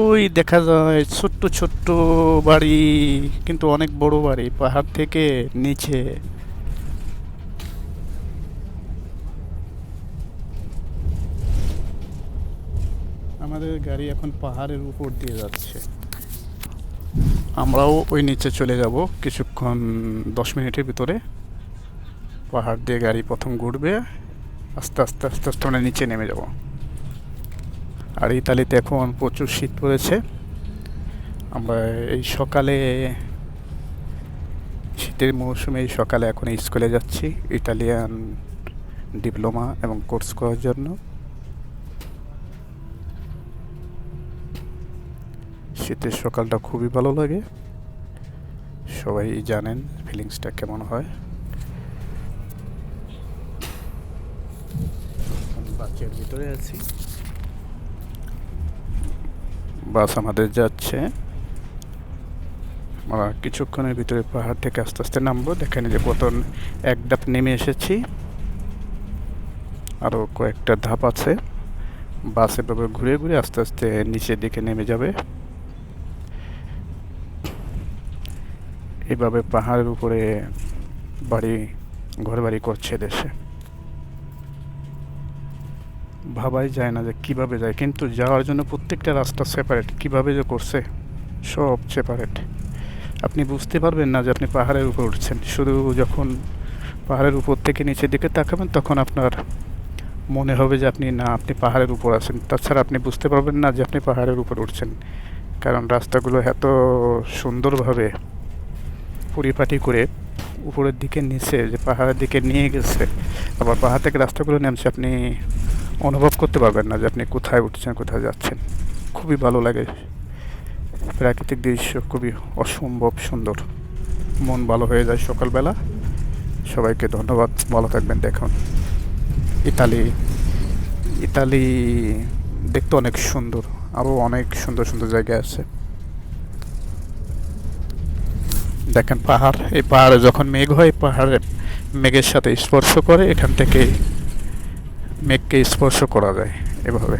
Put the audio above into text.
ওই দেখা যায় ছোট্ট ছোট্ট বাড়ি, কিন্তু অনেক বড় বাড়ি পাহাড় থেকে নিচে। আমাদের গাড়ি এখন পাহাড়ের উপর দিয়ে যাচ্ছে। আমরাও ওই নিচে চলে যাব কিছুক্ষণ, 10 মিনিটের ভিতরে। পাহাড় দিয়ে গাড়ি প্রথম ঘুরবে, আস্তে আস্তে আস্তে আস্তে আমরা নিচে নেমে যাব। আর ইতালিতে এখন প্রচুর শীত পড়েছে। আমরা এই সকালে, শীতের মৌসুমে এই সকালে এখন স্কুলে যাচ্ছি ইটালিয়ান ডিপ্লোমা এবং কোর্স করার জন্য। শীতের সকালটা খুবই ভালো লাগে, সবাই জানেন ফিলিংসটা কেমন হয়। বাসের ভিতরে আছি, বাস আমাদের যাচ্ছে। আমরা কিছুক্ষণের ভিতরে পাহাড় থেকে আস্তে আস্তে নামবো। দেখেন যে প্রথম এক ধাপ নেমে এসেছি, আরও কয়েকটা ধাপ আছে। বাস এভাবে ঘুরে ঘুরে আস্তে আস্তে নিচের দিকে নেমে যাবে। এভাবে পাহাড়ের উপরে বাড়ি, ঘর বাড়ি করছে দেশে। ভাবাই যায় না যে কিভাবে যায়, কিন্তু যাওয়ার জন্য প্রত্যেকটা রাস্তা সেপারেট। কিভাবে যে করছে, সব সেপারেট। আপনি বুঝতে পারবেন না যে আপনি পাহাড়ের উপর উঠছেন। শুধু যখন পাহাড়ের উপর থেকে নিচের দিকে তাকাবেন তখন আপনার মনে হবে যে আপনি পাহাড়ের উপর আছেন। তাছাড়া আপনি বুঝতে পারবেন না যে আপনি পাহাড়ের উপর উঠছেন, কারণ রাস্তাগুলো এত সুন্দরভাবে পরিপাটি করে উপরের দিকে নিচে যে পাহাড়ের দিকে নিয়ে গেছে। আবার পাহাড় থেকে রাস্তাগুলো নামছে, আপনি অনুভব করতে পারবেন না যে আপনি কোথায় উঠছেন, কোথায় যাচ্ছেন। খুবই ভালো লাগে, প্রাকৃতিক দৃশ্য খুবই অসম্ভব সুন্দর। মন ভালো হয়ে যায় সকালবেলা। সবাইকে ধন্যবাদ, ভালো থাকবেন। দেখুন ইতালি, ইতালি দেখতে অনেক সুন্দর, আরও অনেক সুন্দর সুন্দর জায়গা আছে। দেখেন পাহাড়, এই পাহাড়ে যখন মেঘ হয়, পাহাড়ে মেঘের সাথে স্পর্শ করে, এখান থেকে মেঘকে স্পর্শ করা যায় এভাবে।